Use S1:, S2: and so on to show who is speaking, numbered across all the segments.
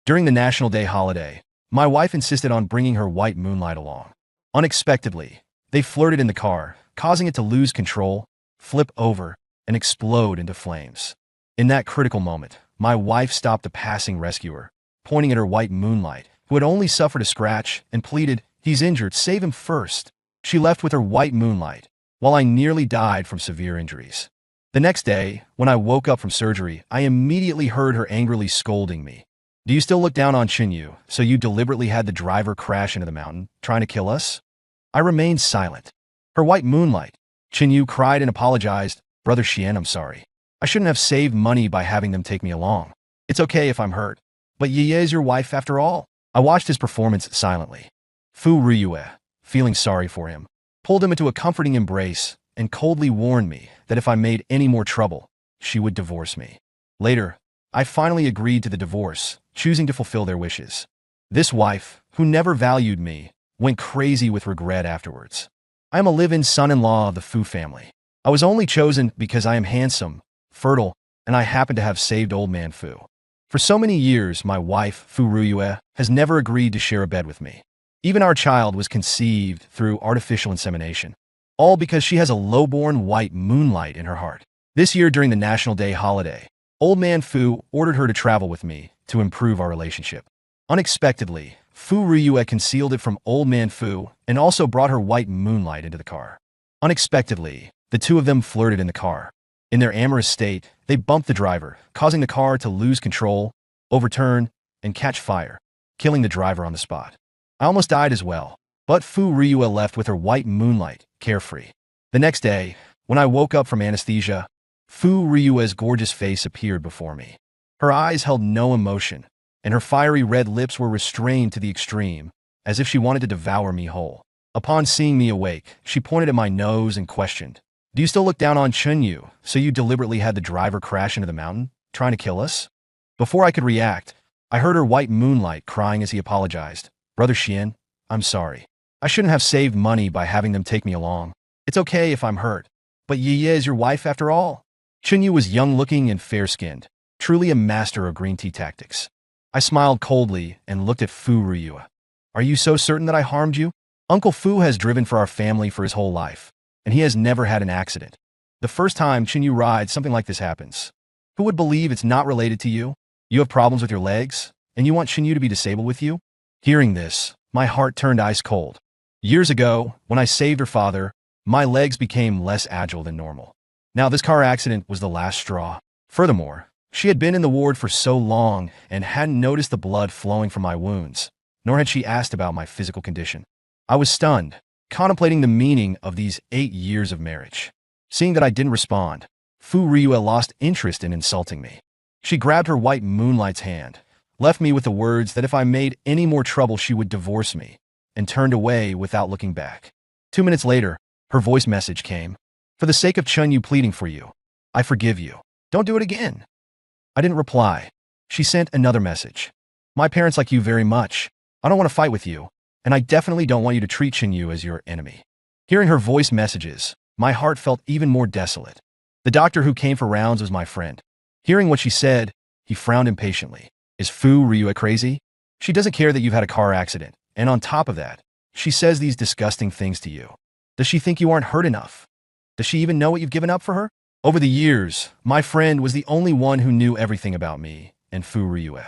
S1: During the National Day holiday, my wife insisted on bringing her white moonlight along. Unexpectedly, they flirted in the car, causing it to lose control, flip over, and explode into flames. In that critical moment, my wife stopped a passing rescuer, pointing at her white moonlight, who had only suffered a scratch, and pleaded, "He's injured, save him first." She left with her white moonlight, while I nearly died from severe injuries. The next day, when I woke up from surgery, I immediately heard her angrily scolding me. "Do you still look down on Chinyu, so you deliberately had the driver crash into the mountain, trying to kill us?" I remained silent. Her white moonlight. Chinyu cried and apologized. "Brother Xian, I'm sorry. I shouldn't have saved money by having them take me along. It's okay if I'm hurt. But Ye is your wife after all." I watched his performance silently. Fu Riyue, feeling sorry for him, pulled him into a comforting embrace and coldly warned me that if I made any more trouble, she would divorce me. Later, I finally agreed to the divorce, choosing to fulfill their wishes. This wife, who never valued me, went crazy with regret afterwards. I am a live-in son-in-law of the Fu family. I was only chosen because I am handsome, fertile, and I happen to have saved old man Fu. For so many years, my wife, Fu Riyue, has never agreed to share a bed with me. Even our child was conceived through artificial insemination, all because she has a low-born white moonlight in her heart. This year during the National Day holiday, old man Fu ordered her to travel with me to improve our relationship. Unexpectedly, Fu Riyue concealed it from old man Fu and also brought her white moonlight into the car. Unexpectedly, the two of them flirted in the car. In their amorous state, they bumped the driver, causing the car to lose control, overturn, and catch fire, killing the driver on the spot. I almost died as well, but Fu Riyue left with her white moonlight, carefree. The next day, when I woke up from anesthesia, Fu Riyue's gorgeous face appeared before me. Her eyes held no emotion, and her fiery red lips were restrained to the extreme, as if she wanted to devour me whole. Upon seeing me awake, she pointed at my nose and questioned, "Do you still look down on Chinyu, so you deliberately had the driver crash into the mountain, trying to kill us?" Before I could react, I heard her white moonlight crying as he apologized. "Brother Xian, I'm sorry. I shouldn't have saved money by having them take me along. It's okay if I'm hurt. But Ye is your wife after all." Chinyu was young-looking and fair-skinned, truly a master of green tea tactics. I smiled coldly and looked at Fu Riyue. "Are you so certain that I harmed you? Uncle Fu has driven for our family for his whole life, and he has never had an accident. The first time Chinyu rides, something like this happens. Who would believe it's not related to you? You have problems with your legs, and you want Chinyu to be disabled with you?" Hearing this, my heart turned ice cold. Years ago, when I saved her father, my legs became less agile than normal. Now this car accident was the last straw. Furthermore, she had been in the ward for so long and hadn't noticed the blood flowing from my wounds, nor had she asked about my physical condition. I was stunned, contemplating the meaning of these 8 years of marriage. Seeing that I didn't respond, Fu Riyue lost interest in insulting me. She grabbed her white moonlight's hand, left me with the words that if I made any more trouble she would divorce me, and turned away without looking back. 2 minutes later, her voice message came. "For the sake of Chinyu pleading for you, I forgive you. Don't do it again." I didn't reply. She sent another message. "My parents like you very much. I don't want to fight with you, and I definitely don't want you to treat Chinyu as your enemy." Hearing her voice messages, my heart felt even more desolate. The doctor who came for rounds was my friend. Hearing what she said, he frowned impatiently. "Is Fu Riyue crazy? She doesn't care that you've had a car accident, and on top of that, she says these disgusting things to you. Does she think you aren't hurt enough? Does she even know what you've given up for her?" Over the years, my friend was the only one who knew everything about me and Fu Riyue.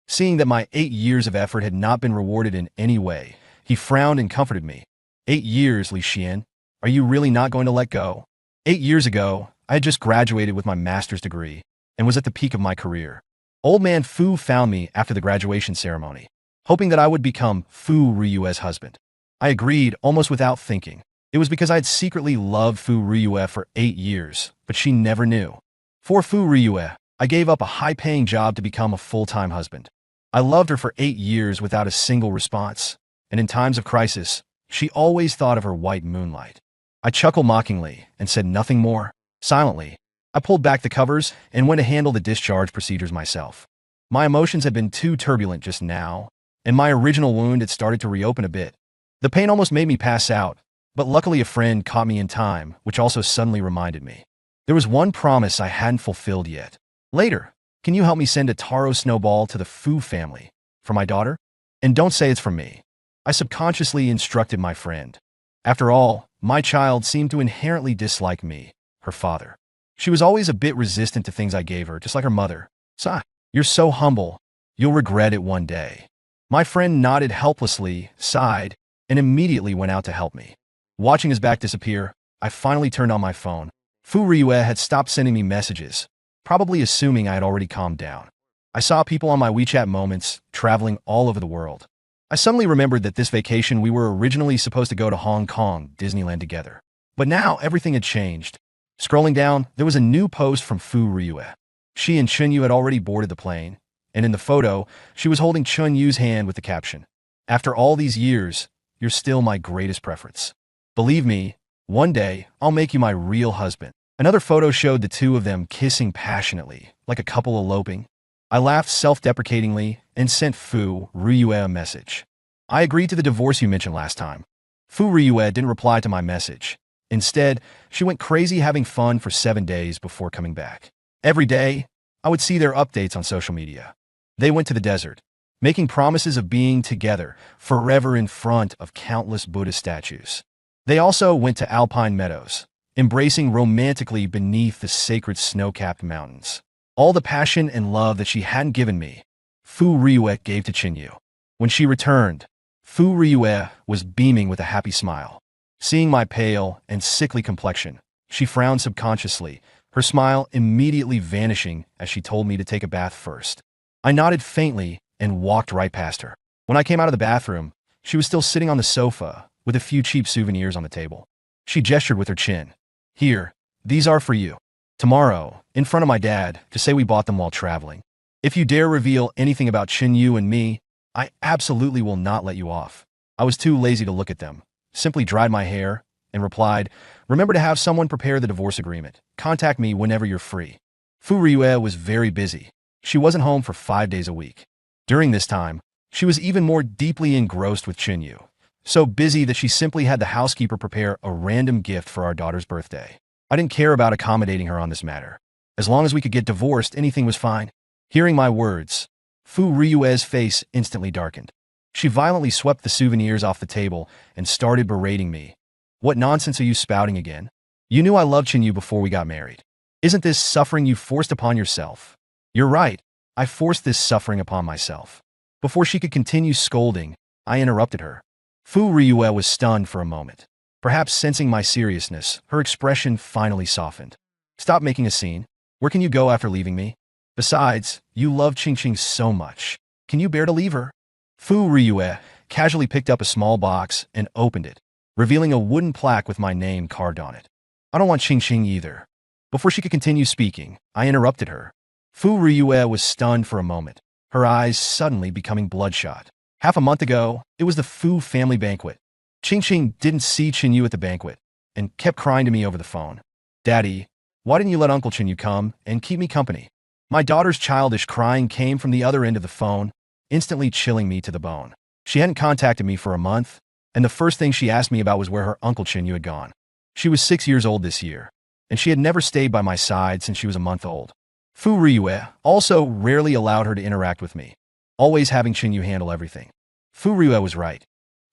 S1: Seeing that my 8 years of effort had not been rewarded in any way, he frowned and comforted me. 8 years, Li Xian. Are you really not going to let go? 8 years ago, I had just graduated with my master's degree and was at the peak of my career. Old man Fu found me after the graduation ceremony, hoping that I would become Fu Riyue's husband. I agreed almost without thinking. It was because I had secretly loved Fu Riyue for 8 years, but she never knew. For Fu Riyue, I gave up a high-paying job to become a full-time husband. I loved her for 8 years without a single response, and in times of crisis, she always thought of her white moonlight. I chuckled mockingly and said nothing more. Silently, I pulled back the covers and went to handle the discharge procedures myself. My emotions had been too turbulent just now, and my original wound had started to reopen a bit. The pain almost made me pass out, but luckily a friend caught me in time, which also suddenly reminded me. There was one promise I hadn't fulfilled yet. Later, can you help me send a taro snowball to the Fu family? For my daughter? And don't say it's from me. I subconsciously instructed my friend. After all, my child seemed to inherently dislike me, her father. She was always a bit resistant to things I gave her, just like her mother. Sigh, you're so humble. You'll regret it one day. My friend nodded helplessly, sighed, and immediately went out to help me. Watching his back disappear, I finally turned on my phone. Fu Ryue had stopped sending me messages, probably assuming I had already calmed down. I saw people on my WeChat moments traveling all over the world. I suddenly remembered that this vacation we were originally supposed to go to Hong Kong, Disneyland together. But now everything had changed. Scrolling down, there was a new post from Fu Ryue. She and Chunyu had already boarded the plane, and in the photo, she was holding Chunyu's hand with the caption, "After all these years, you're still my greatest preference. Believe me, one day, I'll make you my real husband." Another photo showed the two of them kissing passionately, like a couple eloping. I laughed self-deprecatingly and sent Fu Ryue a message. "I agreed to the divorce you mentioned last time." Fu Ryue didn't reply to my message. Instead, she went crazy having fun for 7 days before coming back. Every day, I would see their updates on social media. They went to the desert, making promises of being together forever in front of countless Buddha statues. They also went to alpine meadows, embracing romantically beneath the sacred snow-capped mountains. All the passion and love that she hadn't given me, Fu Ryue gave to Chinyu. When she returned, Fu Ryue was beaming with a happy smile. Seeing my pale and sickly complexion, she frowned subconsciously, her smile immediately vanishing as she told me to take a bath first. I nodded faintly and walked right past her. When I came out of the bathroom, she was still sitting on the sofa with a few cheap souvenirs on the table. She gestured with her chin. "Here, these are for you. Tomorrow, in front of my dad, to say we bought them while traveling. If you dare reveal anything about Chinyu and me, I absolutely will not let you off." I was too lazy to look at them, simply dried my hair, and replied, "Remember to have someone prepare the divorce agreement. Contact me whenever you're free." Fu Ryue was very busy. She wasn't home for 5 days a week. During this time, she was even more deeply engrossed with Chinyu, so busy that she simply had the housekeeper prepare a random gift for our daughter's birthday. I didn't care about accommodating her on this matter. As long as we could get divorced, anything was fine. Hearing my words, Fu Ryue's face instantly darkened. She violently swept the souvenirs off the table and started berating me. "What nonsense are you spouting again? You knew I loved Chinyu before we got married. Isn't this suffering you forced upon yourself?" "You're right. I forced this suffering upon myself." Before she could continue scolding, I interrupted her. Fu Ryue was stunned for a moment. Perhaps sensing my seriousness, her expression finally softened. "Stop making a scene. Where can you go after leaving me? Besides, you love Qingqing so much. Can you bear to leave her?" Fu Ryue casually picked up a small box and opened it, revealing a wooden plaque with my name carved on it. "I don't want Qingqing either." Before she could continue speaking, I interrupted her. Fu Ryue was stunned for a moment, her eyes suddenly becoming bloodshot. Half a month ago, it was the Fu family banquet. Qingqing didn't see Chinyu at the banquet and kept crying to me over the phone. "Daddy, why didn't you let Uncle Chinyu come and keep me company?" My daughter's childish crying came from the other end of the phone, instantly chilling me to the bone. She hadn't contacted me for a month, and the first thing she asked me about was where her Uncle Chinyu had gone. She was 6 years old this year, and she had never stayed by my side since she was a month old. Fu Ryue also rarely allowed her to interact with me, always having Chinyu handle everything. Fu Ryue was right.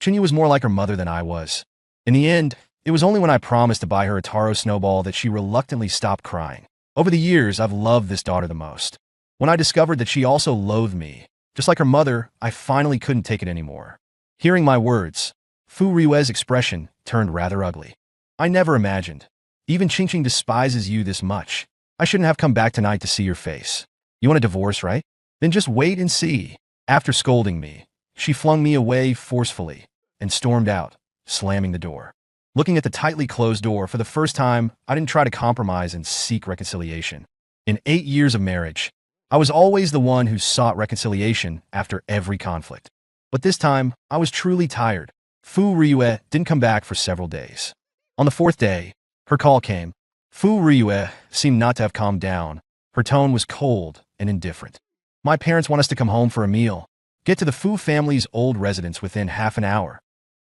S1: Chinyu was more like her mother than I was. In the end, it was only when I promised to buy her a taro snowball that she reluctantly stopped crying. Over the years, I've loved this daughter the most. When I discovered that she also loathed me, just like her mother, I finally couldn't take it anymore. Hearing my words, Fu Ryue's expression turned rather ugly. "I never imagined. Even Qingqing despises you this much. I shouldn't have come back tonight to see your face. You want a divorce, right? Then just wait and see." After scolding me, she flung me away forcefully and stormed out, slamming the door. Looking at the tightly closed door, for the first time, I didn't try to compromise and seek reconciliation. In 8 years of marriage, I was always the one who sought reconciliation after every conflict. But this time, I was truly tired. Fu Ryue didn't come back for several days. On the 4th day, her call came. Fu Ryue seemed not to have calmed down. Her tone was cold and indifferent. "My parents want us to come home for a meal. Get to the Fu family's old residence within half an hour."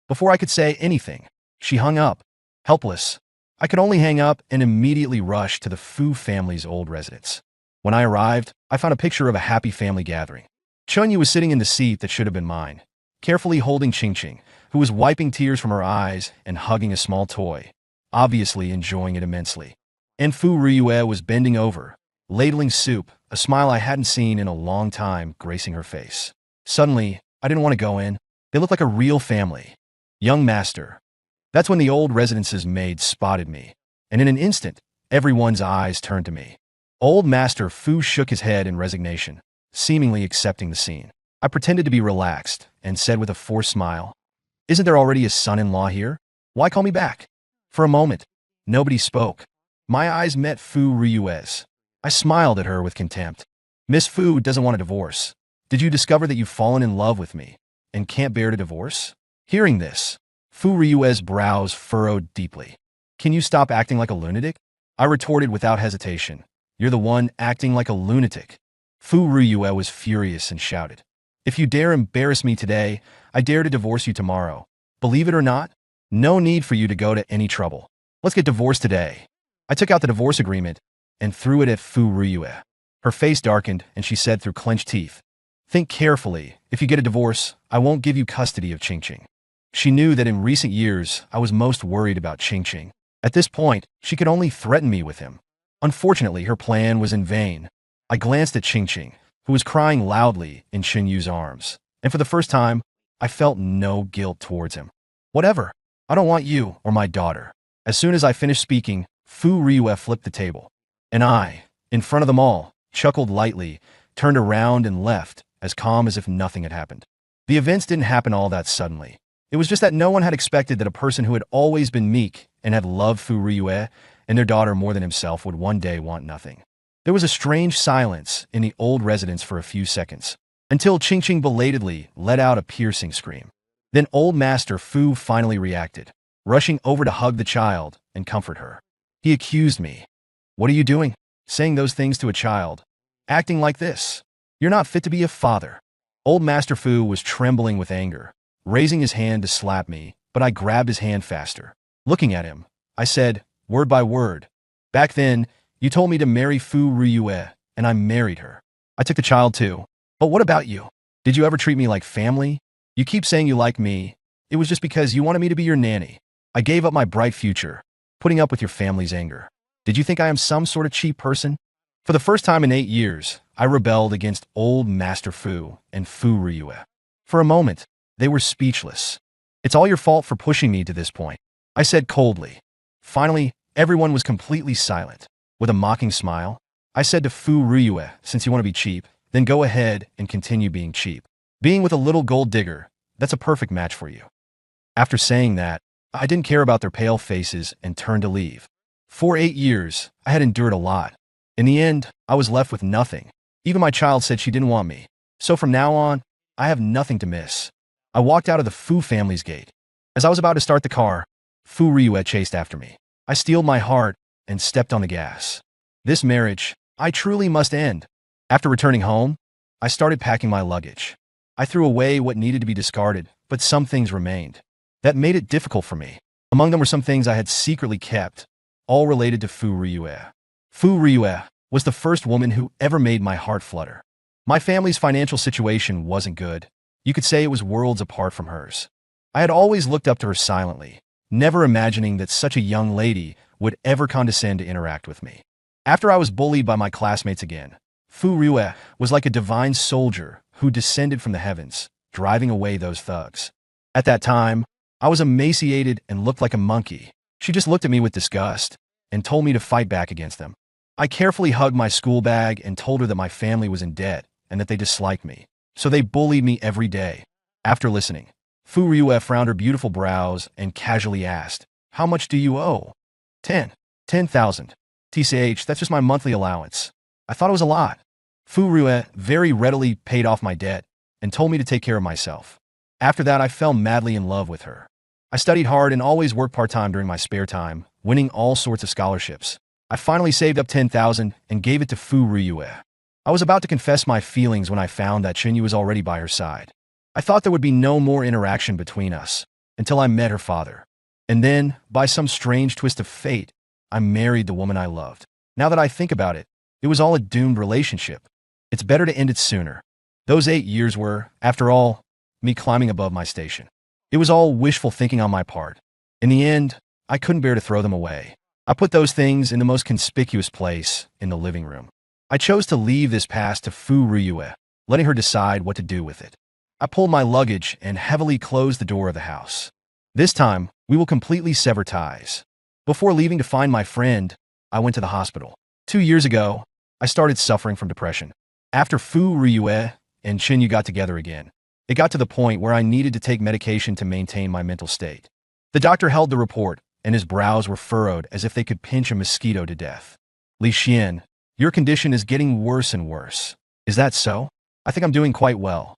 S1: Before I could say anything, she hung up, helpless. I could only hang up and immediately rush to the Fu family's old residence. When I arrived, I found a picture of a happy family gathering. Chunyu was sitting in the seat that should have been mine, carefully holding Qingqing, who was wiping tears from her eyes and hugging a small toy, obviously enjoying it immensely. And Fu Ryue was bending over, ladling soup, a smile I hadn't seen in a long time gracing her face. Suddenly, I didn't want to go in. They looked like a real family. Young master. That's when the old residence's maid spotted me, and in an instant, everyone's eyes turned to me. Old Master Fu shook his head in resignation, seemingly accepting the scene. I pretended to be relaxed and said with a forced smile, "Isn't there already a son-in-law here? Why call me back?" For a moment, nobody spoke. My eyes met Fu Ryue's. I smiled at her with contempt. "Miss Fu doesn't want a divorce. Did you discover that you've fallen in love with me and can't bear to divorce?" Hearing this, Fu Ryue's brows furrowed deeply. "Can you stop acting like a lunatic?" I retorted without hesitation. "You're the one acting like a lunatic." Fu Ryue was furious and shouted, "If you dare embarrass me today, I dare to divorce you tomorrow. Believe it or not, no need for you to go to any trouble. Let's get divorced today." I took out the divorce agreement and threw it at Fu Ryue. Her face darkened and she said through clenched teeth, "Think carefully. If you get a divorce, I won't give you custody of Qingqing." She knew that in recent years I was most worried about Qingqing. At this point, she could only threaten me with him. Unfortunately, her plan was in vain. I glanced at Qingqing, who was crying loudly in Xinyu's arms, and for the first time, I felt no guilt towards him. "Whatever. I don't want you or my daughter." As soon as I finished speaking, Fu Ryue flipped the table, and I, in front of them all, chuckled lightly, turned around and left, as calm as if nothing had happened. The events didn't happen all that suddenly. It was just that no one had expected that a person who had always been meek and had loved Fu Ryue and their daughter more than himself would one day want nothing. There was a strange silence in the old residence for a few seconds, until Qingqing belatedly let out a piercing scream. Then old Master Fu finally reacted, rushing over to hug the child and comfort her. He accused me. "What are you doing? Saying those things to a child? Acting like this? You're not fit to be a father." Old Master Fu was trembling with anger, raising his hand to slap me, but I grabbed his hand faster. Looking at him, I said, word by word, "Back then, you told me to marry Fu Ryue, and I married her. I took the child too. But what about you? Did you ever treat me like family? You keep saying you like me. It was just because you wanted me to be your nanny. I gave up my bright future, putting up with your family's anger. Did you think I am some sort of cheap person?" For the first time in 8 years, I rebelled against old Master Fu and Fu Ryue. For a moment, they were speechless. "It's all your fault for pushing me to this point," I said coldly. Finally, everyone was completely silent. With a mocking smile, I said to Fu Ryue, "Since you want to be cheap, then go ahead and continue being cheap. Being with a little gold digger, that's a perfect match for you." After saying that, I didn't care about their pale faces and turned to leave. For 8 years, I had endured a lot. In the end, I was left with nothing. Even my child said she didn't want me. So from now on, I have nothing to miss. I walked out of the Fu family's gate. As I was about to start the car, Fu Ryue chased after me. I steeled my heart and stepped on the gas. This marriage, I truly must end. After returning home, I started packing my luggage. I threw away what needed to be discarded, but some things remained. That made it difficult for me. Among them were some things I had secretly kept, all related to Fu Ryue. Fu Ryue was the first woman who ever made my heart flutter. My family's financial situation wasn't good. You could say it was worlds apart from hers. I had always looked up to her silently, never imagining that such a young lady would ever condescend to interact with me. After I was bullied by my classmates again, Fu Ryue was like a divine soldier who descended from the heavens, driving away those thugs. At that time, I was emaciated and looked like a monkey. She just looked at me with disgust and told me to fight back against them. I carefully hugged my school bag and told her that my family was in debt and that they disliked me, so they bullied me every day. After listening, Fu Ryue frowned her beautiful brows and casually asked, "How much do you owe?" 10,000. TCH, that's just my monthly allowance. I thought it was a lot. Fu Ryue very readily paid off my debt and told me to take care of myself. After that, I fell madly in love with her. I studied hard and always worked part-time during my spare time, winning all sorts of scholarships. I finally saved up 10,000 and gave it to Fu Ryue. I was about to confess my feelings when I found that Xinyu was already by her side. I thought there would be no more interaction between us, until I met her father. And then, by some strange twist of fate, I married the woman I loved. Now that I think about it, it was all a doomed relationship. It's better to end it sooner. Those 8 years were, after all, me climbing above my station. It was all wishful thinking on my part. In the end, I couldn't bear to throw them away. I put those things in the most conspicuous place, in the living room. I chose to leave this past to Fu Ryue, letting her decide what to do with it. I pulled my luggage and heavily closed the door of the house. This time, we will completely sever ties. Before leaving to find my friend, I went to the hospital. 2 years ago, I started suffering from depression. After Fu Ryue and Chinyu got together again, it got to the point where I needed to take medication to maintain my mental state. The doctor held the report, and his brows were furrowed as if they could pinch a mosquito to death. Li Xian, your condition is getting worse and worse. Is that so? I think I'm doing quite well.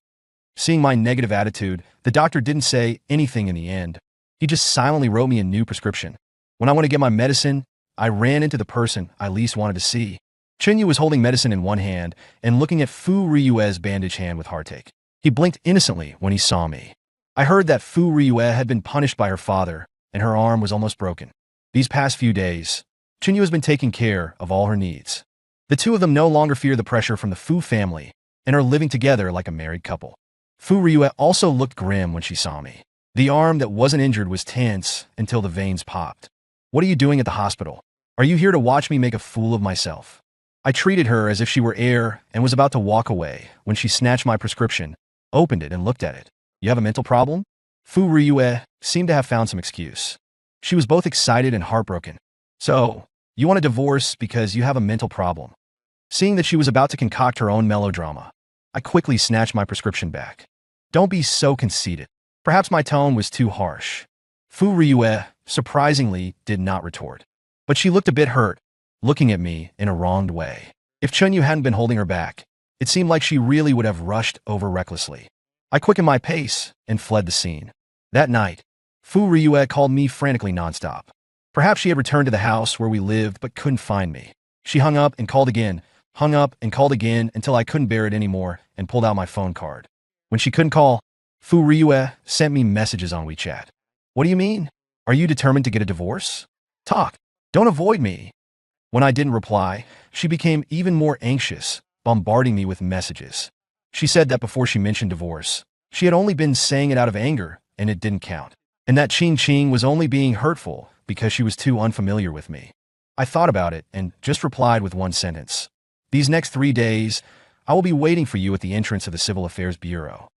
S1: Seeing my negative attitude, the doctor didn't say anything in the end. He just silently wrote me a new prescription. When I went to get my medicine, I ran into the person I least wanted to see. Chinyu was holding medicine in one hand and looking at Fu Ryue's bandaged hand with heartache. He blinked innocently when he saw me. I heard that Fu Ryue had been punished by her father, and her arm was almost broken. These past few days, Chinyu has been taking care of all her needs. The two of them no longer fear the pressure from the Fu family and are living together like a married couple. Fu Ryue also looked grim when she saw me. The arm that wasn't injured was tense until the veins popped. What are you doing at the hospital? Are you here to watch me make a fool of myself? I treated her as if she were air and was about to walk away when she snatched my prescription, opened it, and looked at it. You have a mental problem? Fu Ryue seemed to have found some excuse. She was both excited and heartbroken. So, you want a divorce because you have a mental problem. Seeing that she was about to concoct her own melodrama, I quickly snatched my prescription back. Don't be so conceited. Perhaps my tone was too harsh. Fu Ryue, surprisingly, did not retort. But she looked a bit hurt, looking at me in a wronged way. If Chinyu hadn't been holding her back, it seemed like she really would have rushed over recklessly. I quickened my pace and fled the scene. That night, Fu Ryue called me frantically nonstop. Perhaps she had returned to the house where we lived but couldn't find me. She hung up and called again, hung up and called again until I couldn't bear it anymore and pulled out my phone card. When she couldn't call, Fu Ryue sent me messages on WeChat. What do you mean? Are you determined to get a divorce? Talk. Don't avoid me. When I didn't reply, she became even more anxious, bombarding me with messages. She said that before she mentioned divorce, she had only been saying it out of anger and it didn't count. And that Ching Ching was only being hurtful because she was too unfamiliar with me. I thought about it and just replied with one sentence. These next 3 days, I will be waiting for you at the entrance of the Civil Affairs Bureau.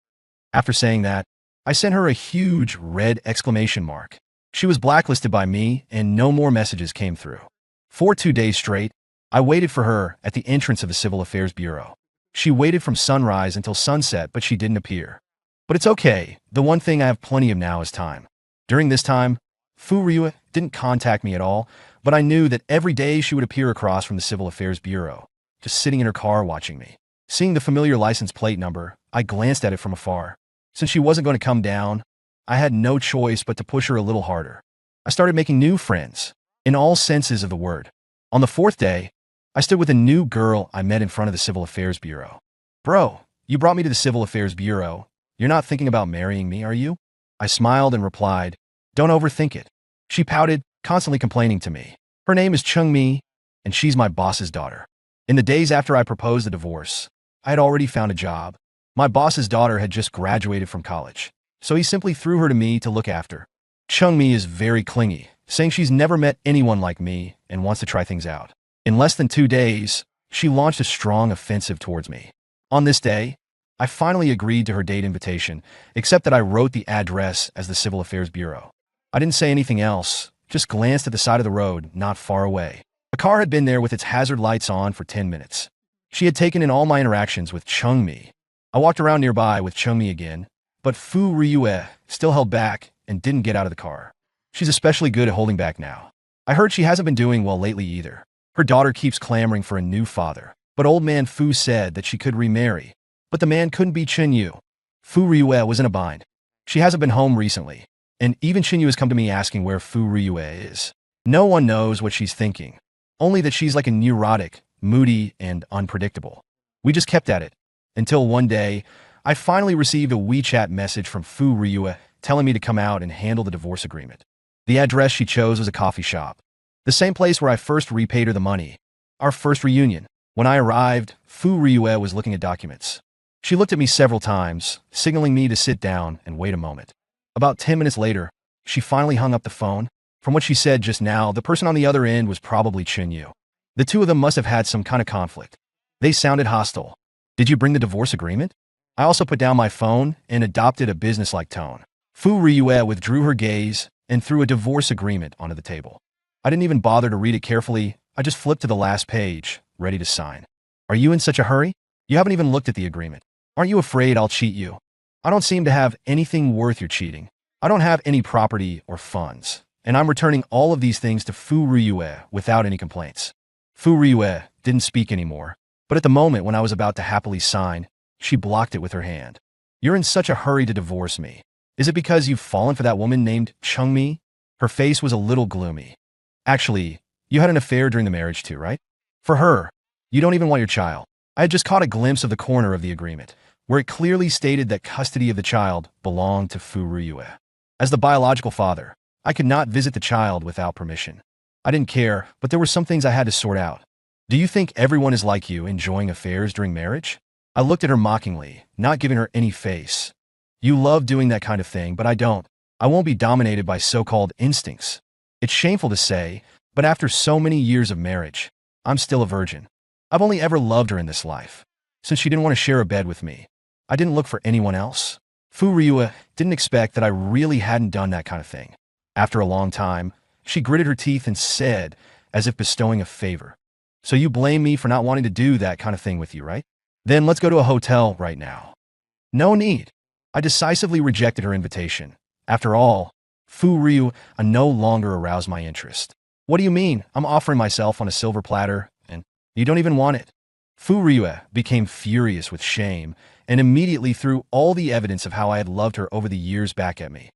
S1: After saying that, I sent her a huge red exclamation mark. She was blacklisted by me and no more messages came through. For 2 days straight, I waited for her at the entrance of the Civil Affairs Bureau. She waited from sunrise until sunset, but she didn't appear. But it's okay. The one thing I have plenty of now is time. During this time, Fu Ryue didn't contact me at all, but I knew that every day she would appear across from the Civil Affairs Bureau, just sitting in her car watching me. Seeing the familiar license plate number, I glanced at it from afar. Since she wasn't going to come down, I had no choice but to push her a little harder. I started making new friends, in all senses of the word. On the 4th day, I stood with a new girl I met in front of the Civil Affairs Bureau. Bro, you brought me to the Civil Affairs Bureau. You're not thinking about marrying me, are you? I smiled and replied, don't overthink it. She pouted, constantly complaining to me. Her name is Chung Mi, and she's my boss's daughter. In the days after I proposed the divorce, I had already found a job. My boss's daughter had just graduated from college, so he simply threw her to me to look after. Chung Mi is very clingy, saying she's never met anyone like me and wants to try things out. In less than 2 days, she launched a strong offensive towards me. On this day, I finally agreed to her date invitation, except that I wrote the address as the Civil Affairs Bureau. I didn't say anything else, just glanced at the side of the road not far away. A car had been there with its hazard lights on for 10 minutes. She had taken in all my interactions with Chung Mi. I walked around nearby with Chung Mi again, but Fu Ryue still held back and didn't get out of the car. She's especially good at holding back now. I heard she hasn't been doing well lately either. Her daughter keeps clamoring for a new father, but old man Fu said that she could remarry. But the man couldn't be Chinyu. Fu Ryue was in a bind. She hasn't been home recently, and even Chinyu has come to me asking where Fu Ryue is. No one knows what she's thinking, only that she's like a neurotic, moody, and unpredictable. We just kept at it, until one day, I finally received a WeChat message from Fu Ryue telling me to come out and handle the divorce agreement. The address she chose was a coffee shop, the same place where I first repaid her the money, our first reunion. When I arrived, Fu Ryue was looking at documents. She looked at me several times, signaling me to sit down and wait a moment. About 10 minutes later, she finally hung up the phone. From what she said just now, the person on the other end was probably Chunyu. The two of them must have had some kind of conflict. They sounded hostile. Did you bring the divorce agreement? I also put down my phone and adopted a businesslike tone. Fu Ryue withdrew her gaze and threw a divorce agreement onto the table. I didn't even bother to read it carefully. I just flipped to the last page, ready to sign. Are you in such a hurry? You haven't even looked at the agreement. Aren't you afraid I'll cheat you? I don't seem to have anything worth your cheating. I don't have any property or funds, and I'm returning all of these things to Fu Ryue without any complaints. Fu Ryue didn't speak anymore, but at the moment when I was about to happily sign, she blocked it with her hand. You're in such a hurry to divorce me. Is it because you've fallen for that woman named Chungmi? Her face was a little gloomy. Actually, you had an affair during the marriage too, right? For her, you don't even want your child. I had just caught a glimpse of the corner of the agreement, where it clearly stated that custody of the child belonged to Fu Ryue. As the biological father, I could not visit the child without permission. I didn't care, but there were some things I had to sort out. Do you think everyone is like you, enjoying affairs during marriage? I looked at her mockingly, not giving her any face. You love doing that kind of thing, but I don't. I won't be dominated by so-called instincts. It's shameful to say, but after so many years of marriage, I'm still a virgin. I've only ever loved her in this life. Since she didn't want to share a bed with me, I didn't look for anyone else. Fu Ryue didn't expect that I really hadn't done that kind of thing. After a long time, she gritted her teeth and said, as if bestowing a favor. So you blame me for not wanting to do that kind of thing with you, right? Then let's go to a hotel right now. No need. I decisively rejected her invitation. After all, Fu Ryu no longer aroused my interest. What do you mean? I'm offering myself on a silver platter, and you don't even want it. Fu Ryu became furious with shame and immediately threw all the evidence of how I had loved her over the years back at me.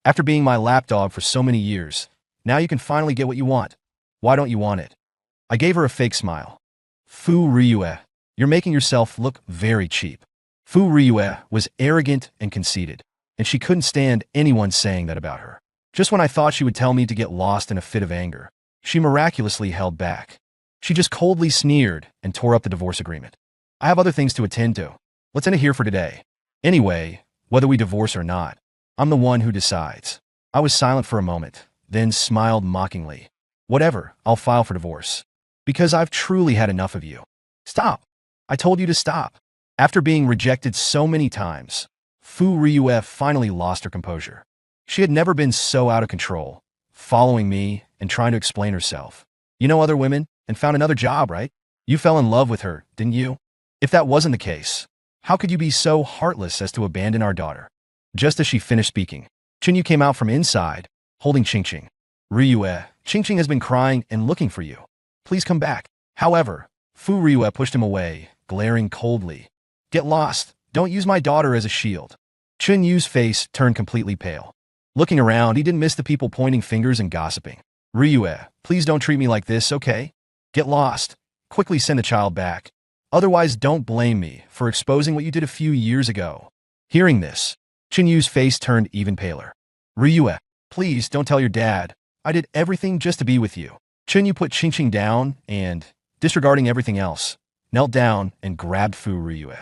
S1: After being my lapdog for so many years, now you can finally get what you want. Why don't you want it? I gave her a fake smile. Fu Ryue, you're making yourself look very cheap. Fu Ryue was arrogant and conceited, and she couldn't stand anyone saying that about her. Just when I thought she would tell me to get lost in a fit of anger, she miraculously held back. She just coldly sneered and tore up the divorce agreement. I have other things to attend to. Let's end it here for today. Anyway, whether we divorce or not, I'm the one who decides. I was silent for a moment, then smiled mockingly. Whatever, I'll file for divorce. Because I've truly had enough of you. Stop. I told you to stop. After being rejected so many times, Fu Ryue finally lost her composure. She had never been so out of control, following me and trying to explain herself. You know other women and found another job, right? You fell in love with her, didn't you? If that wasn't the case, how could you be so heartless as to abandon our daughter? Just as she finished speaking, Chinyu came out from inside, holding Qingqing. Ryue, Qingqing has been crying and looking for you. Please come back. However, Fu Ryue pushed him away, glaring coldly. Get lost. Don't use my daughter as a shield. Chunyu's face turned completely pale. Looking around, he didn't miss the people pointing fingers and gossiping. Ryue, please don't treat me like this, okay? Get lost. Quickly send the child back. Otherwise, don't blame me for exposing what you did a few years ago. Hearing this, Chunyu's face turned even paler. Ryue, please don't tell your dad. I did everything just to be with you. Chunyu put Qingqing down and, disregarding everything else, knelt down and grabbed Fu Ryue.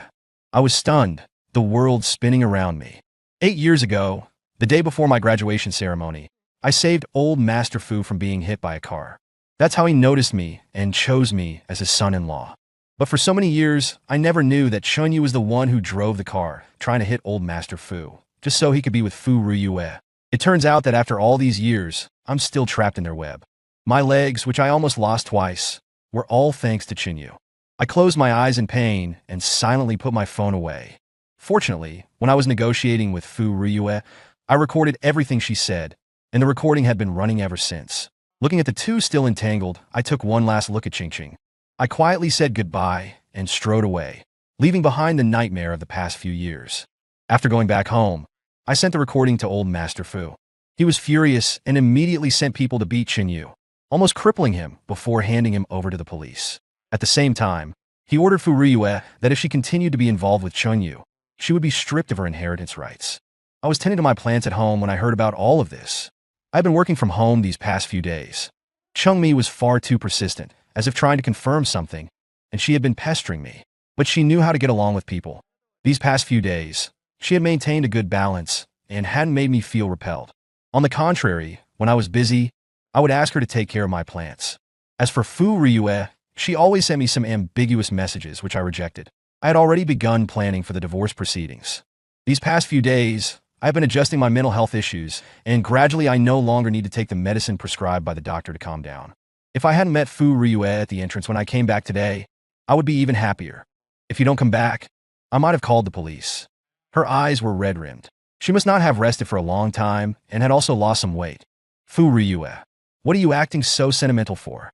S1: I was stunned, the world spinning around me. 8 years ago, the day before my graduation ceremony, I saved old Master Fu from being hit by a car. That's how he noticed me and chose me as his son-in-law. But for so many years, I never knew that Chunyu was the one who drove the car, trying to hit old Master Fu, just so he could be with Fu Ryue. It turns out that after all these years, I'm still trapped in their web. My legs, which I almost lost twice, were all thanks to Chunyu. I closed my eyes in pain and silently put my phone away. Fortunately, when I was negotiating with Fu Ryue, I recorded everything she said, and the recording had been running ever since. Looking at the two still entangled, I took one last look at Qingqing. I quietly said goodbye and strode away, leaving behind the nightmare of the past few years. After going back home, I sent the recording to old Master Fu. He was furious and immediately sent people to beat Chunyu, almost crippling him before handing him over to the police. At the same time, he ordered Fu Ryue that if she continued to be involved with Chunyu, she would be stripped of her inheritance rights. I was tending to my plants at home when I heard about all of this. I had been working from home these past few days. Chungmi was far too persistent, as if trying to confirm something, and she had been pestering me. But she knew how to get along with people. These past few days, she had maintained a good balance and hadn't made me feel repelled. On the contrary, when I was busy, I would ask her to take care of my plants. As for Fu Ryue, she always sent me some ambiguous messages, which I rejected. I had already begun planning for the divorce proceedings. These past few days, I've been adjusting my mental health issues, and gradually I no longer need to take the medicine prescribed by the doctor to calm down. If I hadn't met Fu Ryue at the entrance when I came back today, I would be even happier. If you don't come back, I might have called the police. Her eyes were red-rimmed. She must not have rested for a long time and had also lost some weight. Fu Ryue, what are you acting so sentimental for?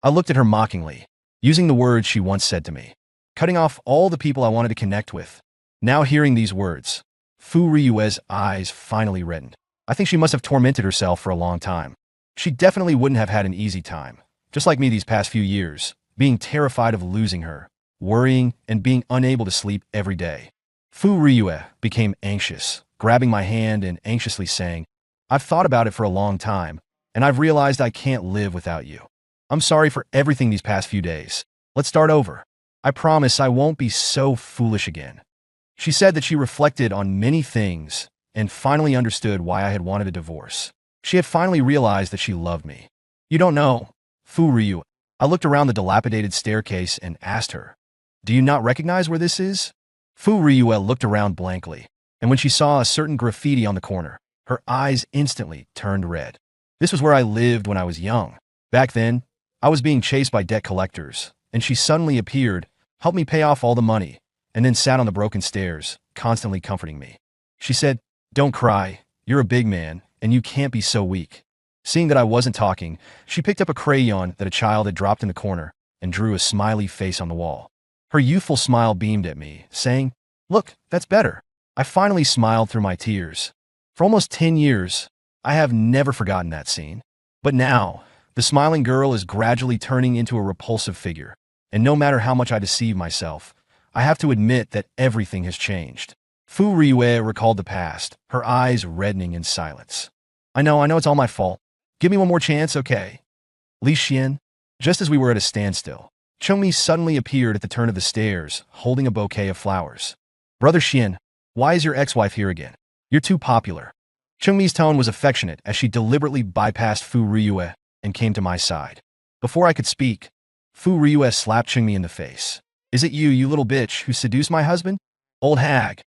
S1: I looked at her mockingly, using the words she once said to me, cutting off all the people I wanted to connect with. Now hearing these words, Fu Ryue's eyes finally reddened. I think she must have tormented herself for a long time. She definitely wouldn't have had an easy time, just like me these past few years, being terrified of losing her, worrying, and being unable to sleep every day. Fu Ryue became anxious, grabbing my hand and anxiously saying, I've thought about it for a long time, and I've realized I can't live without you. I'm sorry for everything these past few days. Let's start over. I promise I won't be so foolish again. She said that she reflected on many things and finally understood why I had wanted a divorce. She had finally realized that she loved me. You don't know, Fu Ryu. I looked around the dilapidated staircase and asked her, do you not recognize where this is? Fu Ryue looked around blankly, and when she saw a certain graffiti on the corner, her eyes instantly turned red. This was where I lived when I was young. Back then, I was being chased by debt collectors, and she suddenly appeared, helped me pay off all the money, and then sat on the broken stairs, constantly comforting me. She said, don't cry, you're a big man, and you can't be so weak. Seeing that I wasn't talking, she picked up a crayon that a child had dropped in the corner and drew a smiley face on the wall. Her youthful smile beamed at me, saying, look, that's better. I finally smiled through my tears. For almost 10 years, I have never forgotten that scene. But now, the smiling girl is gradually turning into a repulsive figure, and no matter how much I deceive myself, I have to admit that everything has changed. Fu Ryue recalled the past, her eyes reddening in silence. I know it's all my fault. Give me one more chance, okay? Li Xian. Just as we were at a standstill, Chengmi suddenly appeared at the turn of the stairs, holding a bouquet of flowers. Brother Xian, why is your ex-wife here again? You're too popular. Chengmi's tone was affectionate as she deliberately bypassed Fu Ryue and came to my side. Before I could speak, Fu Ryue slapped Chengmi in the face. Is it you little bitch, who seduced my husband? Old hag.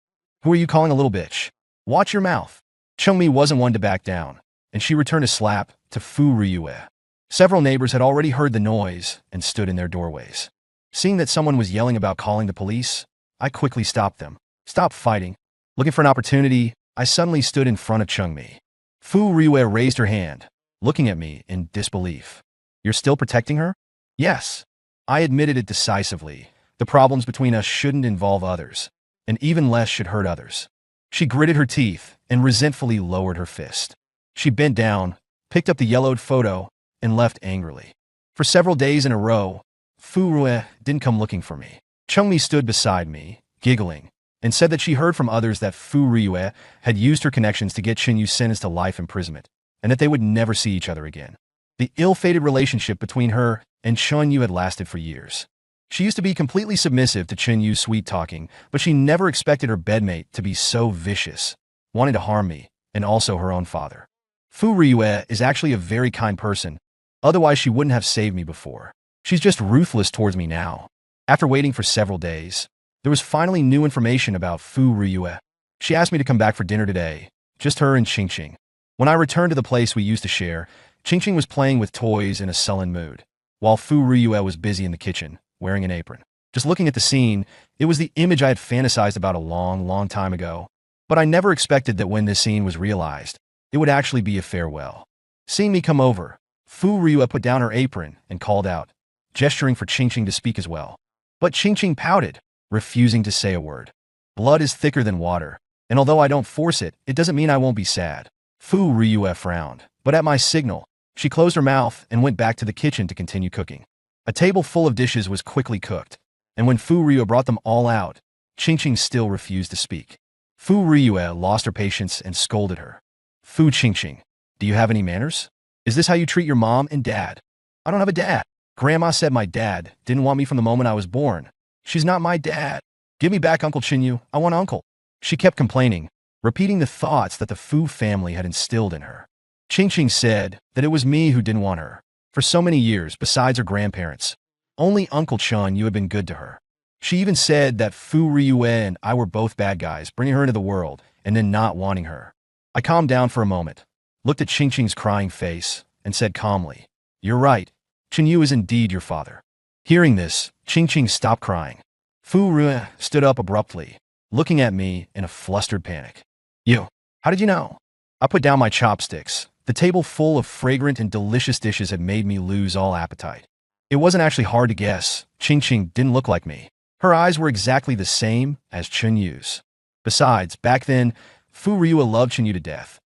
S1: Who are you calling a little bitch? Watch your mouth. Chengmi wasn't one to back down, and she returned a slap to Fu Ryue. Several neighbors had already heard the noise and stood in their doorways. Seeing that someone was yelling about calling the police, I quickly stopped them. Stop fighting. Looking for an opportunity, I suddenly stood in front of Chengmi. Fu Ryue raised her hand, looking at me in disbelief. You're still protecting her? Yes. I admitted it decisively. The problems between us shouldn't involve others, and even less should hurt others. She gritted her teeth and resentfully lowered her fist. She bent down, picked up the yellowed photo, and left angrily. For several days in a row, Fu Ryue didn't come looking for me. Chengmi stood beside me, giggling, and said that she heard from others that Fu Ryue had used her connections to get Chinyu sentenced to life imprisonment, and that they would never see each other again. The ill-fated relationship between her and Chinyu had lasted for years. She used to be completely submissive to Chinyu's sweet-talking, but she never expected her bedmate to be so vicious, wanting to harm me, and also her own father. Fu Ryue is actually a very kind person, otherwise she wouldn't have saved me before. She's just ruthless towards me now. After waiting for several days, there was finally new information about Fu Ryue. She asked me to come back for dinner today, just her and Qingqing. When I returned to the place we used to share, Qingqing was playing with toys in a sullen mood, while Fu Ryue was busy in the kitchen, wearing an apron. Just looking at the scene, it was the image I had fantasized about a long time ago. But I never expected that when this scene was realized, it would actually be a farewell. Seeing me come over, Fu Ryue put down her apron and called out, gesturing for Qingqing to speak as well. But Qingqing pouted, refusing to say a word. Blood is thicker than water, and although I don't force it, it doesn't mean I won't be sad. Fu Ryue frowned, but at my signal, she closed her mouth and went back to the kitchen to continue cooking. A table full of dishes was quickly cooked, and when Fu Ryue brought them all out, Qingqing still refused to speak. Fu Ryue lost her patience and scolded her. Fu Qingqing, do you have any manners? Is this how you treat your mom and dad? I don't have a dad. Grandma said my dad didn't want me from the moment I was born. She's not my dad. Give me back Uncle Chinyu, I want Uncle. She kept complaining, repeating the thoughts that the Fu family had instilled in her. Ching said that it was me who didn't want her. For so many years, besides her grandparents, only Uncle Chun had been good to her. She even said that Fu Ryue and I were both bad guys, bringing her into the world and then not wanting her. I calmed down for a moment, looked at Ching's crying face, and said calmly, "You're right. Chinyu is indeed your father." Hearing this, Ching stopped crying. Fu Ryue stood up abruptly, looking at me in a flustered panic. "You, how did you know?" I put down my chopsticks. The table full of fragrant and delicious dishes had made me lose all appetite. It wasn't actually hard to guess. Ching didn't look like me. Her eyes were exactly the same as Chunyu's. Besides, back then, Fu Ryue loved Chinyu to death.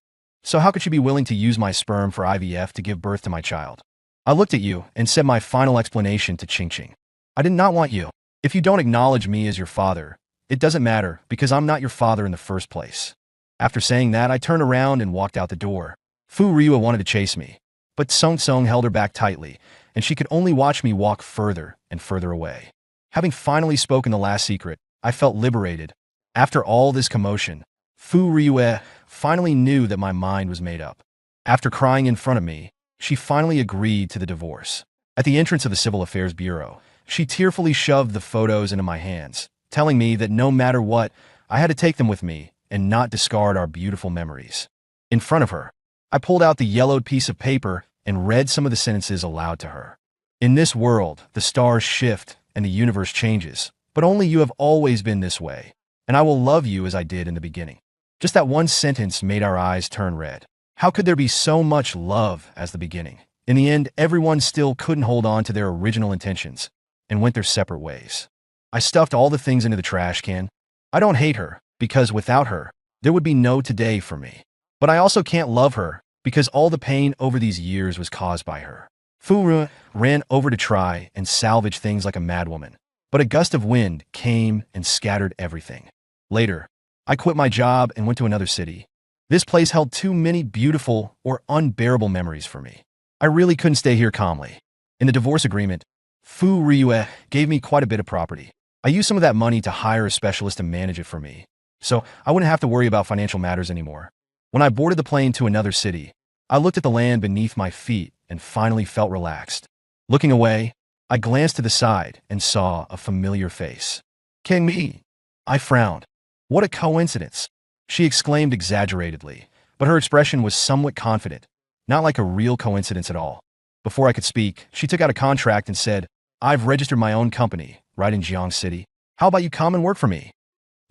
S1: So how could she be willing to use my sperm for IVF to give birth to my child? I looked at you and said my final explanation to Ching. "I did not want you. If you don't acknowledge me as your father, it doesn't matter because I'm not your father in the first place." After saying that, I turned around and walked out the door. Fu Ryue wanted to chase me, but Song held her back tightly, and she could only watch me walk further and further away. Having finally spoken the last secret, I felt liberated. After all this commotion, Fu Ryue finally knew that my mind was made up. After crying in front of me, she finally agreed to the divorce. At the entrance of the Civil Affairs Bureau, she tearfully shoved the photos into my hands, telling me that no matter what, I had to take them with me and not discard our beautiful memories. In front of her, I pulled out the yellowed piece of paper and read some of the sentences aloud to her. "In this world, the stars shift and the universe changes, but only you have always been this way, and I will love you as I did in the beginning." Just that one sentence made our eyes turn red. How could there be so much love as the beginning? In the end, everyone still couldn't hold on to their original intentions and went their separate ways. I stuffed all the things into the trash can. I don't hate her, because without her, there would be no today for me. But I also can't love her, because all the pain over these years was caused by her. Fu Ryue ran over to try and salvage things like a madwoman, but a gust of wind came and scattered everything. Later, I quit my job and went to another city. This place held too many beautiful or unbearable memories for me. I really couldn't stay here calmly. In the divorce agreement, Fu Ryue gave me quite a bit of property. I used some of that money to hire a specialist to manage it for me, so I wouldn't have to worry about financial matters anymore. When I boarded the plane to another city, I looked at the land beneath my feet and finally felt relaxed. Looking away, I glanced to the side and saw a familiar face. "King Mi." I frowned. "What a coincidence," she exclaimed exaggeratedly, but her expression was somewhat confident, not like a real coincidence at all. Before I could speak, she took out a contract and said, "I've registered my own company right in Jiang City. How about you come and work for me?"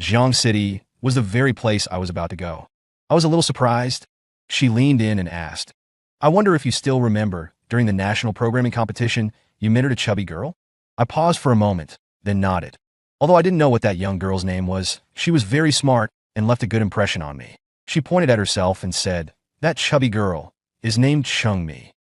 S1: Jiang City was the very place I was about to go. I was a little surprised. She leaned in and asked, "I wonder if you still remember, during the national programming competition, you mentored a chubby girl?" I paused for a moment, then nodded. Although I didn't know what that young girl's name was, she was very smart and left a good impression on me. She pointed at herself and said, "That chubby girl is named Chungmi."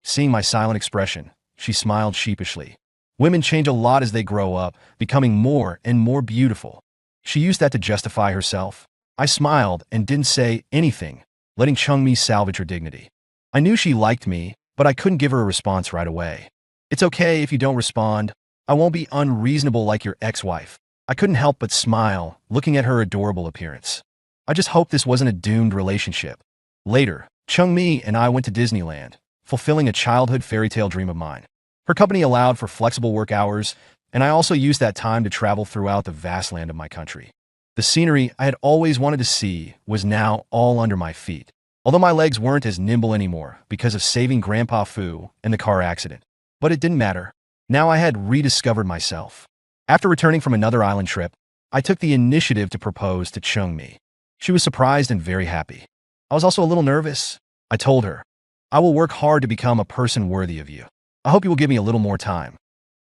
S1: Seeing my silent expression, she smiled sheepishly. Women change a lot as they grow up, becoming more and more beautiful. She used that to justify herself. I smiled and didn't say anything, letting Chungmi salvage her dignity. I knew she liked me, but I couldn't give her a response right away. "It's okay if you don't respond. I won't be unreasonable like your ex-wife." I couldn't help but smile, looking at her adorable appearance. I just hoped this wasn't a doomed relationship. Later, Chungmi and I went to Disneyland, fulfilling a childhood fairy tale dream of mine. Her company allowed for flexible work hours, and I also used that time to travel throughout the vast land of my country. The scenery I had always wanted to see was now all under my feet, although my legs weren't as nimble anymore because of saving Grandpa Fu in the car accident. But it didn't matter. Now I had rediscovered myself. After returning from another island trip, I took the initiative to propose to Chungmi. She was surprised and very happy. I was also a little nervous. I told her, "I will work hard to become a person worthy of you. I hope you will give me a little more time."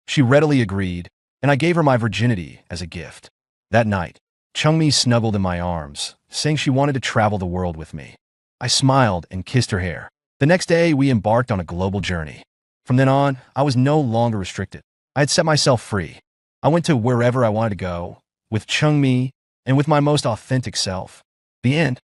S1: She readily agreed, and I gave her my virginity as a gift. That night, Chungmi snuggled in my arms, saying she wanted to travel the world with me. I smiled and kissed her hair. The next day, we embarked on a global journey. From then on, I was no longer restricted. I had set myself free. I went to wherever I wanted to go, with Chungmi and with my most authentic self. The end.